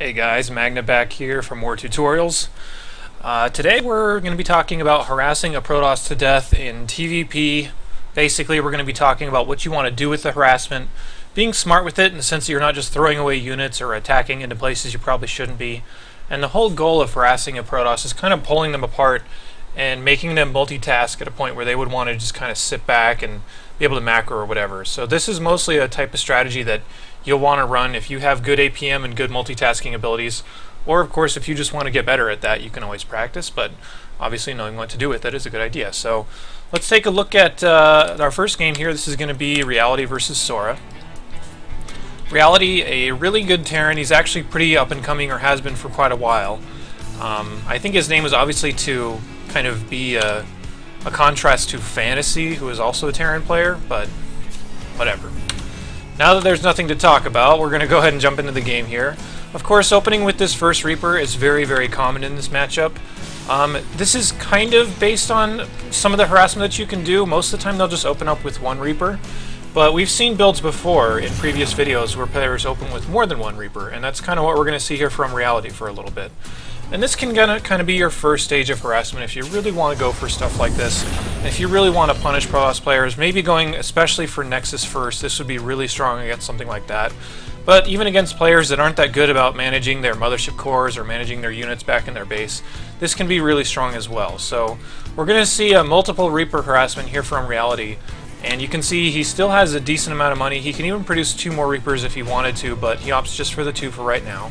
Hey guys, Medivac here for more tutorials. Today we're going to be talking about harassing a Protoss to death in TvP. Basically, we're going to be talking about what you want to do with the harassment, being smart with it in the sense that you're not just throwing away units or attacking into places you probably shouldn't be. And the whole goal of harassing a Protoss is kind of pulling them apart and making them multitask at a point where they would want to just kind of sit back and be able to macro or whatever. So this is mostly a type of strategy that you'll want to run if you have good APM and good multitasking abilities, or of course if you just want to get better at that, you can always practice, but obviously knowing what to do with it is a good idea. So let's take a look at our first game here. This is going to be Reality versus Sora. Reality, a really good Terran. He's actually pretty up and coming, or has been for quite a while. I think his name was obviously to kind of be a contrast to Fantasy, who is also a Terran player, but whatever. Now that there's nothing to talk about, we're going to go ahead and jump into the game here. Of course, opening with this first Reaper is very, very common in this matchup. This is kind of based on some of the harassment that you can do. Most of the time they'll just open up with one Reaper, but we've seen builds before in previous videos where players open with more than one Reaper, and that's kind of what we're going to see here from Reality for a little bit. And this can kind of be your first stage of harassment if you really want to go for stuff like this. And if you really want to punish Protoss players, maybe going especially for Nexus first, this would be really strong against something like that. But even against players that aren't that good about managing their mothership cores or managing their units back in their base, this can be really strong as well. So we're going to see a multiple Reaper harassment here from Reality. And you can see he still has a decent amount of money. He can even produce 2 more Reapers if he wanted to, but he opts just for the 2 for right now.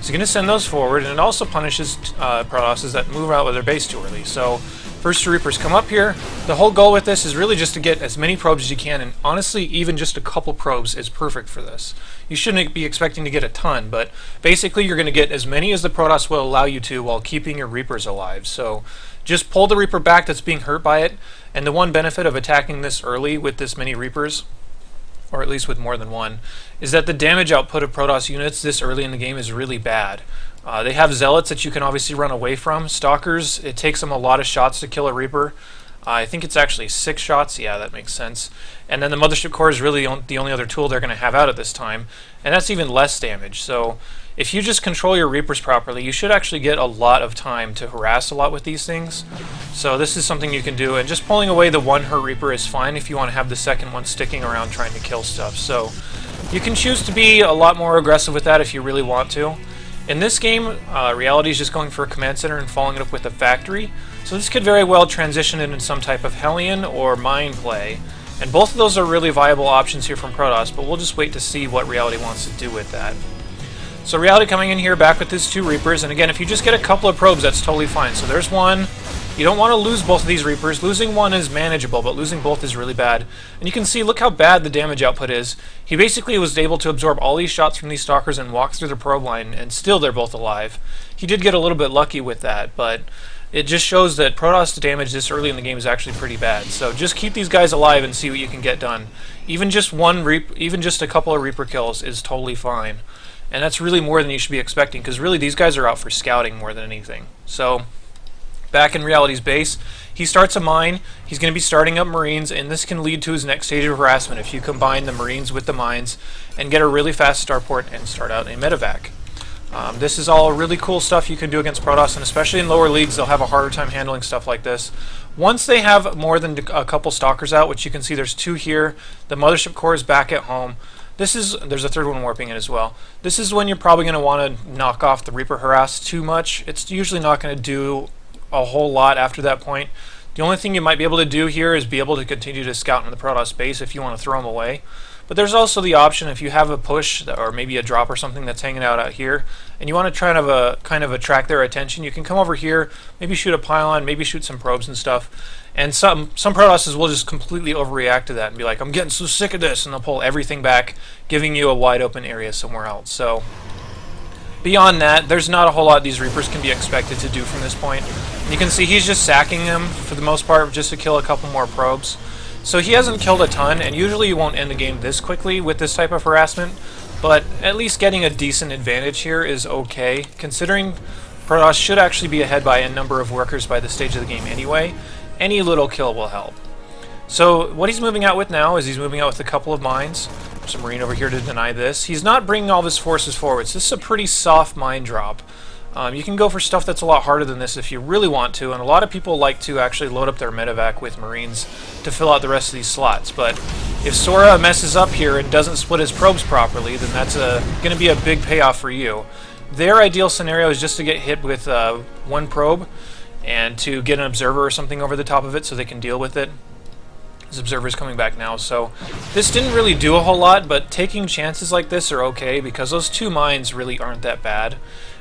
So he's going to send those forward, and it also punishes Protosses that move out of their base too early. So first 2 Reapers come up here. The whole goal with this is really just to get as many probes as you can, and honestly, even just a couple probes is perfect for this. You shouldn't be expecting to get a ton, but basically you're going to get as many as the Protoss will allow you to while keeping your Reapers alive. So just pull the Reaper back that's being hurt by it, and the one benefit of attacking this early with this many Reapers, or at least with more than one, is that the damage output of Protoss units this early in the game is really bad. They have Zealots that you can obviously run away from. Stalkers, it takes them a lot of shots to kill a Reaper. I think it's actually 6 shots. Yeah, that makes sense. And then the Mothership Core is really the only other tool they're going to have out at this time, and that's even less damage. So if you just control your Reapers properly, you should actually get a lot of time to harass a lot with these things. So this is something you can do, and just pulling away the 1 hurt Reaper is fine if you want to have the second one sticking around trying to kill stuff. So you can choose to be a lot more aggressive with that if you really want to. In this game, Reality is just going for a command center and following it up with a factory. So this could very well transition into some type of Hellion or Mine play. And both of those are really viable options here from Protoss, but we'll just wait to see what Reality wants to do with that. So Reality coming in here back with his 2 Reapers, and again, if you just get a couple of probes, that's totally fine. So there's one. You don't want to lose both of these Reapers. Losing one is manageable, but losing both is really bad. And you can see, look how bad the damage output is. He basically was able to absorb all these shots from these Stalkers and walk through the probe line, and still they're both alive. He did get a little bit lucky with that, but it just shows that Protoss damage this early in the game is actually pretty bad. So just keep these guys alive and see what you can get done. Even just a couple of Reaper kills is totally fine. And that's really more than you should be expecting, because really these guys are out for scouting more than anything. So back in Reality's base, he starts a mine. He's going to be starting up Marines, and this can lead to his next stage of harassment if you combine the Marines with the mines and get a really fast starport and start out a Medivac. This is all really cool stuff you can do against Protoss, and especially in lower leagues, they'll have a harder time handling stuff like this. Once they have more than a couple Stalkers out, which you can see there's 2 here, the Mothership Core is back at home. There's a 3rd one warping in as well. This is when you're probably going to want to knock off the Reaper harass too much. It's usually not going to do a whole lot after that point. The only thing you might be able to do here is be able to continue to scout in the Protoss base if you want to throw them away. But there's also the option, if you have a push or maybe a drop or something that's hanging out here, and you want to try to kind of attract their attention, you can come over here, maybe shoot a pylon, maybe shoot some probes and stuff. And some Protosses will just completely overreact to that and be like, I'm getting so sick of this, and they'll pull everything back, giving you a wide open area somewhere else. So beyond that, there's not a whole lot these Reapers can be expected to do from this point. And you can see he's just sacking them for the most part just to kill a couple more probes. So he hasn't killed a ton, and usually you won't end the game this quickly with this type of harassment, but at least getting a decent advantage here is okay, considering Protoss should actually be ahead by a number of workers by this stage of the game anyway. Any little kill will help. So what he's moving out with now is he's moving out with a couple of mines. some Marine over here to deny this. He's not bringing all of his forces forwards. This is a pretty soft mine drop. You can go for stuff that's a lot harder than this if you really want to, and a lot of people like to actually load up their Medivac with Marines to fill out the rest of these slots. But if Sora messes up here and doesn't split his probes properly, then that's going to be a big payoff for you. Their ideal scenario is just to get hit with one probe and to get an observer or something over the top of it so they can deal with it. His observer's coming back now, so this didn't really do a whole lot, but taking chances like this are okay because those two mines really aren't that bad.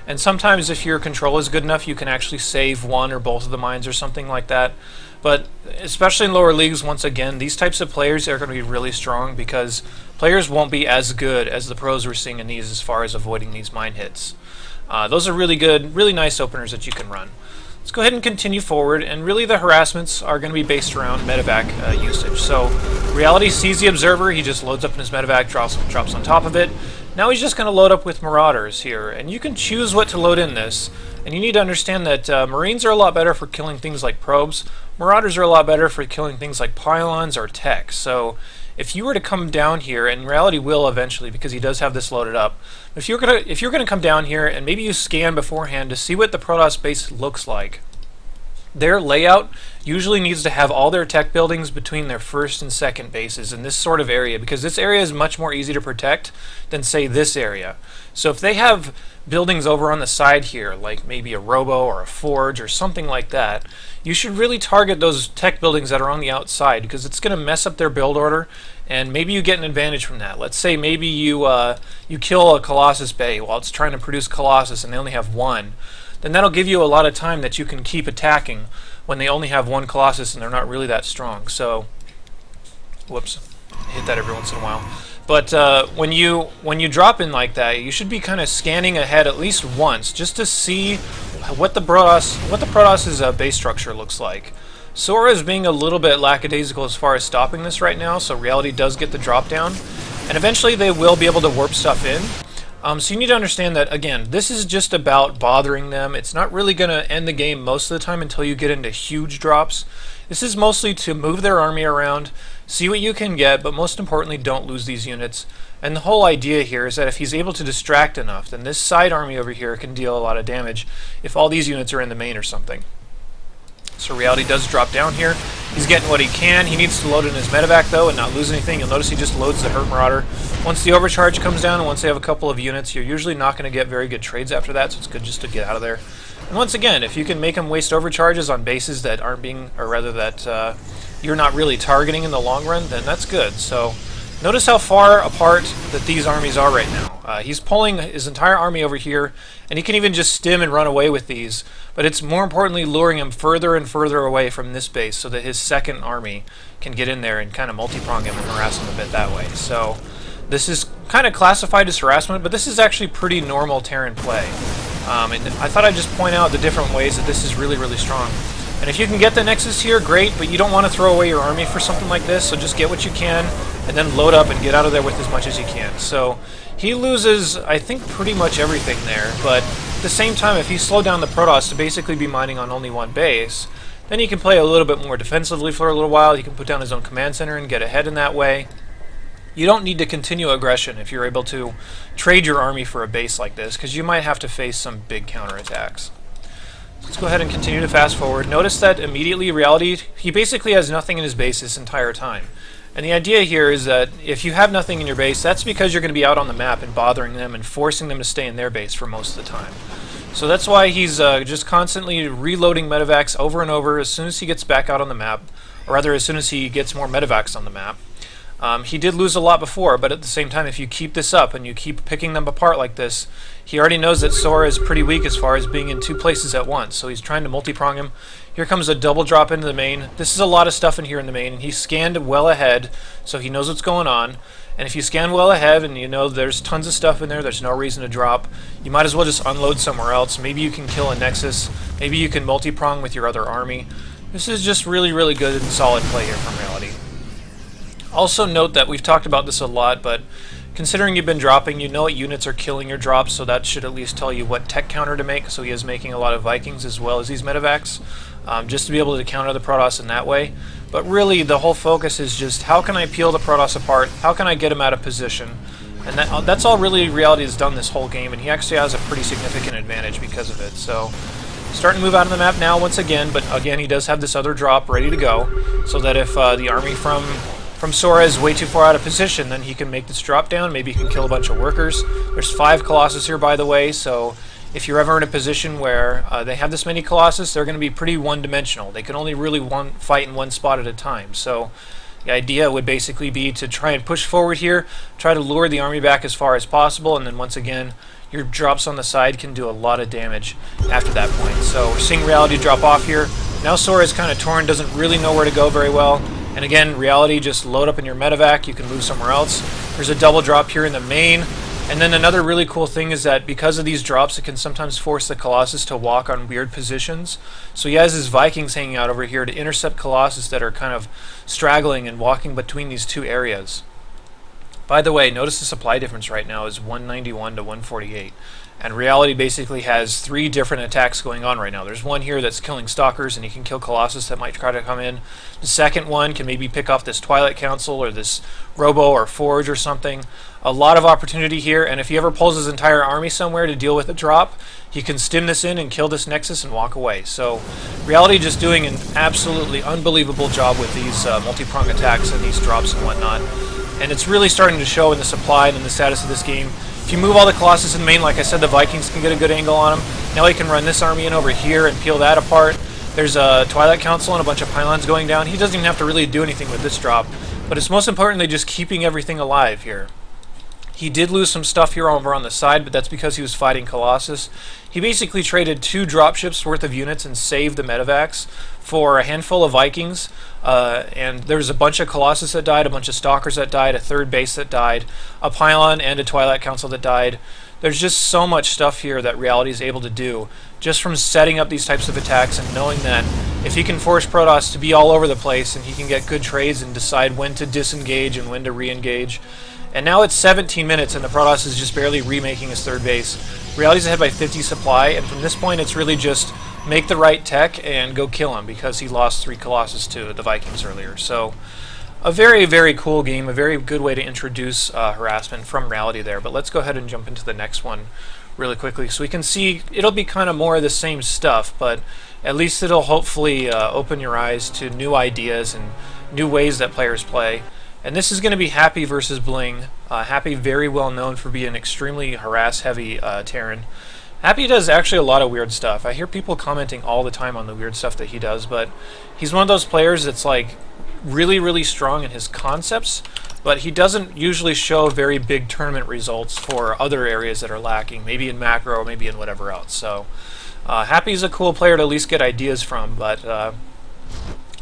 And sometimes if your control is good enough, you can actually save one or both of the mines or something like that. But especially in lower leagues, once again, these types of players are going to be really strong because players won't be as good as the pros we're seeing in these as far as avoiding these mine hits. Those are really good, really nice openers that you can run. Let's go ahead and continue forward, and really the harassments are going to be based around Medivac usage. So Reality sees the observer, he just loads up in his Medivac, drops on top of it. Now he's just going to load up with Marauders here, and you can choose what to load in this. And you need to understand that Marines are a lot better for killing things like probes. Marauders are a lot better for killing things like pylons or tech. So if you were to come down here, and Reality will eventually because he does have this loaded up, if you're gonna come down here and maybe you scan beforehand to see what the Protoss base looks like, their layout usually needs to have all their tech buildings between their first and second bases in this sort of area, because this area is much more easy to protect than, say, this area. So if they have buildings over on the side here, like maybe a robo or a forge or something like that, you should really target those tech buildings that are on the outside, because it's going to mess up their build order, and maybe you get an advantage from that. Let's say maybe you kill a Colossus Bay while it's trying to produce Colossus and they only have one. Then that'll give you a lot of time that you can keep attacking when they only have one Colossus and they're not really that strong. So, whoops, I hit that every once in a while. But when you drop in like that, you should be kind of scanning ahead at least once just to see what the Protoss's base structure looks like. Sora is being a little bit lackadaisical as far as stopping this right now, so Reality does get the drop down, and eventually they will be able to warp stuff in. So you need to understand that, again, this is just about bothering them. It's not really going to end the game most of the time until you get into huge drops. This is mostly to move their army around, see what you can get, but most importantly, don't lose these units. And the whole idea here is that if he's able to distract enough, then this side army over here can deal a lot of damage if all these units are in the main or something. So Reality does drop down here. He's getting what he can. He needs to load in his Medivac, though, and not lose anything. You'll notice he just loads the Hurt Marauder. Once the overcharge comes down, and once they have a couple of units, you're usually not going to get very good trades after that, so it's good just to get out of there. And once again, if you can make them waste overcharges on bases that aren't being, or rather that you're not really targeting in the long run, then that's good. So notice how far apart that these armies are right now. He's pulling his entire army over here, and he can even just stim and run away with these, but it's more importantly luring him further and further away from this base so that his second army can get in there and kind of multi-prong him and harass him a bit that way. So this is kind of classified as harassment, but this is actually pretty normal Terran play. And I thought I'd just point out the different ways that this is really, really strong. And if you can get the Nexus here, great, but you don't want to throw away your army for something like this, so just get what you can, and then load up and get out of there with as much as you can. So he loses, I think, pretty much everything there, but at the same time, if he slowed down the Protoss to basically be mining on only one base, then he can play a little bit more defensively for a little while. He can put down his own command center and get ahead in that way. You don't need to continue aggression if you're able to trade your army for a base like this, because you might have to face some big counterattacks. Let's go ahead and continue to fast forward. Notice that immediately Reality, he basically has nothing in his base this entire time. And the idea here is that if you have nothing in your base, that's because you're going to be out on the map and bothering them and forcing them to stay in their base for most of the time. So that's why he's just constantly reloading Medivacs over and over as soon as he gets back out on the map, or rather as soon as he gets more Medivacs on the map. He did lose a lot before, but at the same time, if you keep this up and you keep picking them apart like this, he already knows that Sora is pretty weak as far as being in two places at once, so he's trying to multi-prong him. Here comes a double drop into the main. This is a lot of stuff in here in the main, and he scanned well ahead, so he knows what's going on. And if you scan well ahead and you know there's tons of stuff in there, there's no reason to drop, you might as well just unload somewhere else. Maybe you can kill a Nexus, maybe you can multi-prong with your other army. This is just really, really good and solid play here from Reality. Also note that we've talked about this a lot, but Considering you've been dropping, you know what units are killing your drops, so that should at least tell you what tech counter to make. So he is making a lot of Vikings as well as these Medivacs, just to be able to counter the Protoss in that way. But really, the whole focus is just how can I peel the Protoss apart, how can I get him out of position, and that's all really Reality has done this whole game, and he actually has a pretty significant advantage because of it. So, starting to move out of the map now once again, but again he does have this other drop ready to go, so that if the army from Sora is way too far out of position, then he can make this drop down, maybe he can kill a bunch of workers. There's 5 Colossus here, by the way, so if you're ever in a position where they have this many Colossus, they're going to be pretty one-dimensional. They can only really fight in one spot at a time. So the idea would basically be to try and push forward here, try to lure the army back as far as possible, and then once again, your drops on the side can do a lot of damage after that point. So we're seeing Reality drop off here. Now Sora is kind of torn, doesn't really know where to go very well. And again, Reality, just load up in your Medivac, you can move somewhere else. There's a double drop here in the main. And then another really cool thing is that because of these drops, it can sometimes force the Colossus to walk on weird positions. So he has his Vikings hanging out over here to intercept Colossus that are kind of straggling and walking between these two areas. By the way, notice the supply difference right now is 191 to 148. And Reality basically has 3 different attacks going on right now. There's one here that's killing Stalkers, and he can kill Colossus that might try to come in. The second one can maybe pick off this Twilight Council or this Robo or Forge or something. A lot of opportunity here, and if he ever pulls his entire army somewhere to deal with a drop, he can stim this in and kill this Nexus and walk away. So Reality just doing an absolutely unbelievable job with these multi-prong attacks and these drops and whatnot. And it's really starting to show in the supply and in the status of this game. If you move all the Colossus in the main, like I said, the Vikings can get a good angle on him. Now he can run this army in over here and peel that apart. There's a Twilight Council and a bunch of pylons going down. He doesn't even have to really do anything with this drop, but it's most importantly just keeping everything alive here. He did lose some stuff here over on the side, but that's because he was fighting Colossus. He basically traded 2 dropships worth of units and saved the Medivacs for a handful of Vikings, and there's a bunch of Colossus that died, a bunch of Stalkers that died, a 3rd base that died, a Pylon and a Twilight Council that died. There's just so much stuff here that Reality is able to do just from setting up these types of attacks and knowing that if he can force Protoss to be all over the place and he can get good trades and decide when to disengage and when to re-engage. And now it's 17 minutes and the Protoss is just barely remaking his 3rd base. Reality's ahead by 50 supply, and from this point it's really just make the right tech and go kill him because he lost 3 Colossus to the Vikings earlier. So a very, very cool game, a very good way to introduce Harassment from Reality there. But let's go ahead and jump into the next one really quickly so we can see it'll be kind of more of the same stuff, but at least it'll hopefully open your eyes to new ideas and new ways that players play. And this is going to be Happy versus Bling. Happy, very well known for being an extremely harass-heavy Terran. Happy does actually a lot of weird stuff. I hear people commenting all the time on the weird stuff that he does, but he's one of those players that's like really, really strong in his concepts, but he doesn't usually show very big tournament results for other areas that are lacking, maybe in macro or maybe in whatever else. So Happy's a cool player to at least get ideas from, but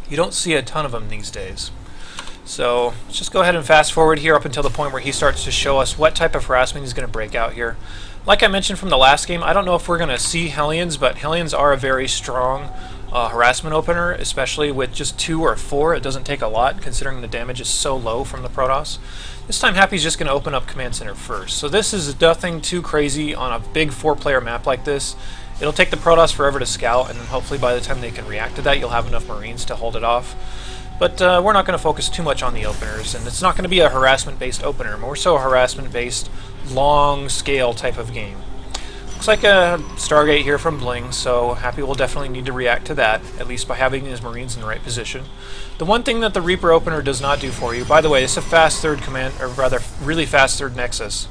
you don't see a ton of them these days. So let's just go ahead and fast forward here up until the point where he starts to show us what type of harassment he's going to break out here. Like I mentioned from the last game, I don't know if we're going to see Hellions, but Hellions are a very strong harassment opener, especially with just 2 or 4. It doesn't take a lot considering the damage is so low from the Protoss. This time Happy's just going to open up Command Center first. So this is nothing too crazy on a big 4-player map like this. It'll take the Protoss forever to scout, and then hopefully by the time they can react to that, you'll have enough Marines to hold it off. But we're not going to focus too much on the openers, and it's not going to be a harassment-based opener, more so a harassment-based, long-scale type of game. Looks like a Stargate here from Bling, so Happy will definitely need to react to that, at least by having his Marines in the right position. The one thing that the Reaper opener does not do for you, by the way, it's a fast 3rd command, or rather, really fast 3rd Nexus.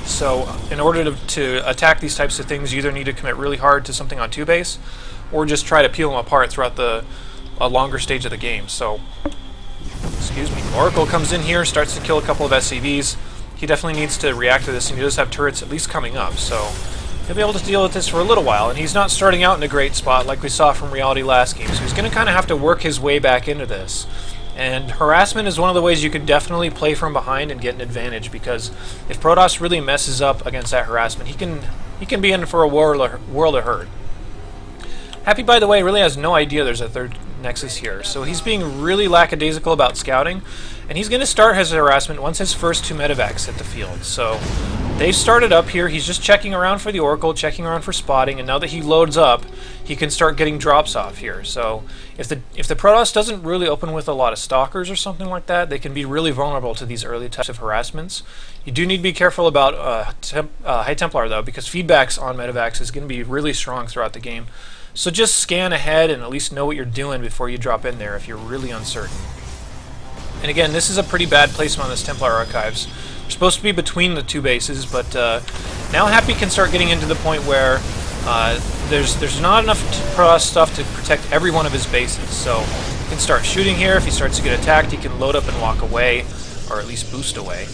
So, in order to attack these types of things, you either need to commit really hard to something on 2 base, or just try to peel them apart throughout a longer stage of the game. So, excuse me, Oracle comes in here, starts to kill a couple of SCVs. He definitely needs to react to this, and he does have turrets at least coming up, so he'll be able to deal with this for a little while. And he's not starting out in a great spot like we saw from Reality last game, so he's going to kind of have to work his way back into this. And Harassment is one of the ways you can definitely play from behind and get an advantage, because if Protoss really messes up against that Harassment, he can be in for a world of hurt. Happy, by the way, really has no idea there's a 3rd nexus here. So he's being really lackadaisical about scouting, and he's going to start his harassment once his first 2 Medivacs hit the field. So they've started up here. He's just checking around for the Oracle, checking around for spotting, and now that he loads up, he can start getting drops off here. So if the Protoss doesn't really open with a lot of stalkers or something like that, they can be really vulnerable to these early types of harassments. You do need to be careful about High Templar though, because feedbacks on Medivacs is going to be really strong throughout the game. So just scan ahead and at least know what you're doing before you drop in there if you're really uncertain. And again, this is a pretty bad placement on this Templar Archives. We're supposed to be between the 2 bases, but now Happy can start getting into the point where there's not enough Protoss stuff to protect every one of his bases. So he can start shooting here. If he starts to get attacked, he can load up and walk away, or at least boost away.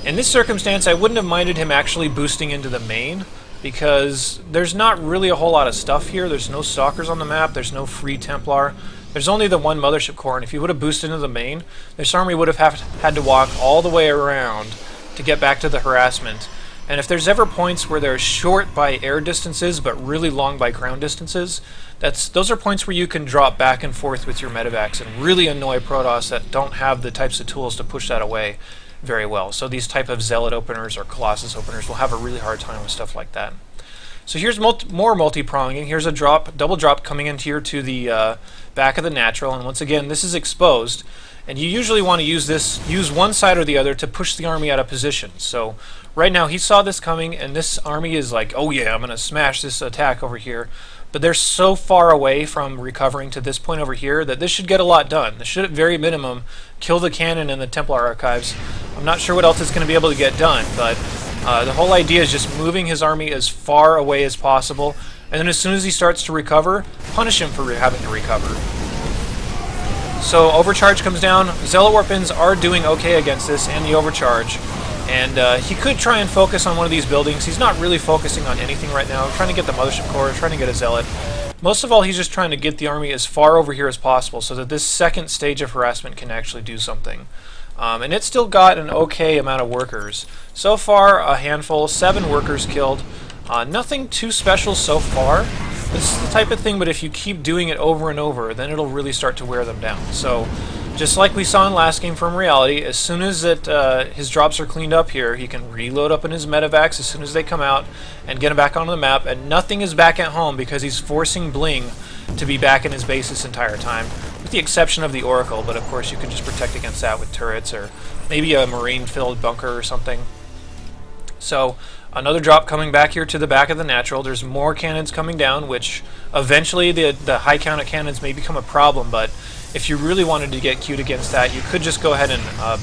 In this circumstance, I wouldn't have minded him actually boosting into the main, because there's not really a whole lot of stuff here. There's no stalkers on the map, there's no free Templar. There's only the 1 mothership core, and if he would have boosted into the main, this army would have had to walk all the way around to get back to the harassment. And if there's ever points where they're short by air distances but really long by ground distances, those are points where you can drop back and forth with your Medivacs and really annoy Protoss that don't have the types of tools to push that away very well. So these type of Zealot openers or Colossus openers will have a really hard time with stuff like that. So here's more multi-pronging. Here's a double drop coming into here to the back of the natural, and once again this is exposed, and you usually want to use one side or the other to push the army out of position. So right now he saw this coming, and this army is like, oh yeah, I'm going to smash this attack over here. But they're so far away from recovering to this point over here that this should get a lot done. This should, at very minimum, kill the cannon and the Templar Archives. I'm not sure what else it's going to be able to get done, but the whole idea is just moving his army as far away as possible, and then as soon as he starts to recover, punish him for having to recover. So overcharge comes down. Zealot Weapons are doing okay against this and the overcharge. And he could try and focus on one of these buildings. He's not really focusing on anything right now. Trying to get the Mothership Core, trying to get a Zealot. Most of all, he's just trying to get the army as far over here as possible so that this second stage of harassment can actually do something. And it's still got an okay amount of workers. So far, a handful, 7 workers killed. Nothing too special so far. This is the type of thing, but if you keep doing it over and over, then it'll really start to wear them down. So, just like we saw in last game from Reality, as soon as his drops are cleaned up here, he can reload up in his Medivacs as soon as they come out and get him back onto the map, and nothing is back at home because he's forcing Bling to be back in his base this entire time, with the exception of the Oracle, but of course you can just protect against that with turrets or maybe a marine-filled bunker or something. So, another drop coming back here to the back of the natural. There's more cannons coming down, which eventually the high count of cannons may become a problem, but if you really wanted to get cute against that, you could just go ahead and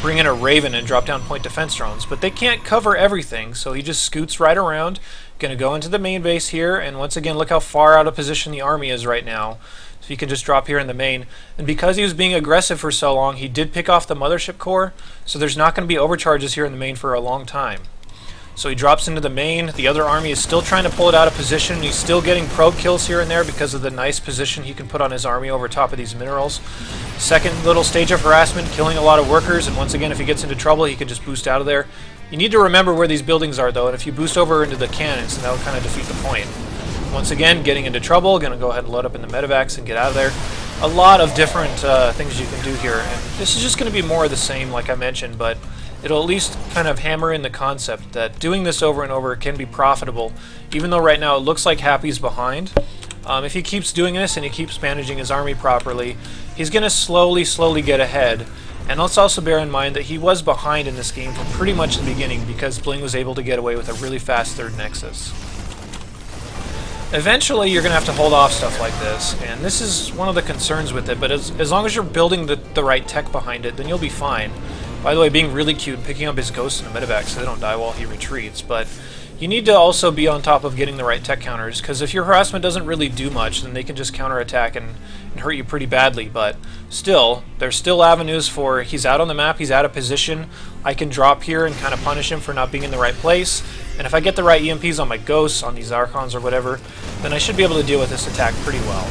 bring in a Raven and drop down point defense drones, but they can't cover everything, so he just scoots right around. Gonna go into the main base here, and once again, look how far out of position the army is right now. So he can just drop here in the main, and because he was being aggressive for so long, he did pick off the Mothership Core, so there's not going to be overcharges here in the main for a long time. So he drops into the main. The other army is still trying to pull it out of position. He's still getting probe kills here and there because of the nice position he can put on his army over top of these minerals. Second little stage of harassment, killing a lot of workers, and once again, if he gets into trouble, he can just boost out of there. You need to remember where these buildings are, though, and if you boost over into the cannons, then that'll kind of defeat the point. Once again, getting into trouble, going to go ahead and load up in the Medivacs and get out of there. A lot of different things you can do here, and this is just going to be more of the same, like I mentioned, but it'll at least kind of hammer in the concept that doing this over and over can be profitable, even though right now it looks like Happy's behind. If he keeps doing this and he keeps managing his army properly, he's going to slowly get ahead. And let's also bear in mind that he was behind in this game from pretty much the beginning because Bling was able to get away with a really fast third Nexus. Eventually you're going to have to hold off stuff like this, and this is one of the concerns with it, but as long as you're building the right tech behind it, then you'll be fine. By the way, being really cute and picking up his ghosts in the Medivac so they don't die while he retreats, but you need to also be on top of getting the right tech counters, because if your harassment doesn't really do much, then they can just counterattack and hurt you pretty badly, but still, there's still avenues for he's out on the map, he's out of position, I can drop here and kind of punish him for not being in the right place, and if I get the right EMPs on my ghosts, on these Archons or whatever, then I should be able to deal with this attack pretty well.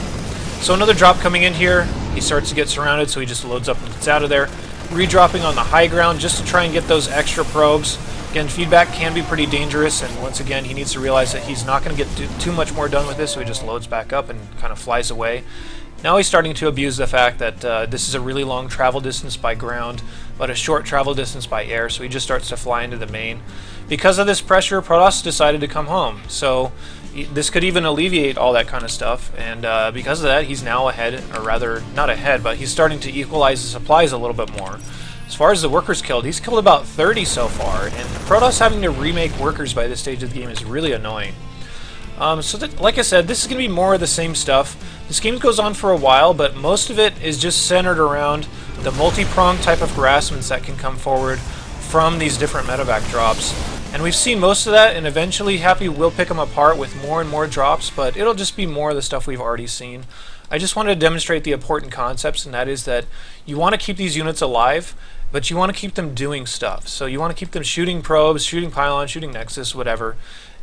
So another drop coming in here, he starts to get surrounded, so he just loads up and gets out of there. Redropping on the high ground just to try and get those extra probes. Again, feedback can be pretty dangerous, and once again, he needs to realize that he's not going to get too much more done with this, so he just loads back up and kind of flies away. Now he's starting to abuse the fact that this is a really long travel distance by ground, but a short travel distance by air, so he just starts to fly into the main. Because of this pressure, Protoss decided to come home, so this could even alleviate all that kind of stuff, and because of that, he's now ahead, or rather, not ahead, but he's starting to equalize the supplies a little bit more. As far as the workers killed, he's killed about 30 so far, and Protoss having to remake workers by this stage of the game is really annoying. Like I said, this is going to be more of the same stuff. This game goes on for a while, but most of it is just centered around the multi-prong type of harassments that can come forward from these different Medivac drops. And we've seen most of that, and eventually Happy will pick them apart with more and more drops, but it'll just be more of the stuff we've already seen. I just wanted to demonstrate the important concepts, and that is that you want to keep these units alive, but you want to keep them doing stuff. So you want to keep them shooting probes, shooting pylons, shooting nexus, whatever.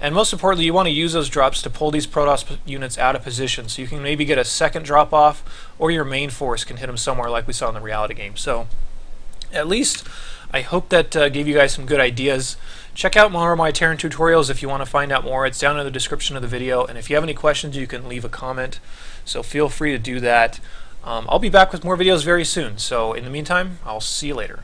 And most importantly, you want to use those drops to pull these Protoss units out of position, so you can maybe get a second drop off, or your main force can hit them somewhere like we saw in the reality game. So at least I hope that gave you guys some good ideas. Check out more of my Terran tutorials if you want to find out more. It's down in the description of the video, and if you have any questions, you can leave a comment. So feel free to do that. I'll be back with more videos very soon. So in the meantime, I'll see you later.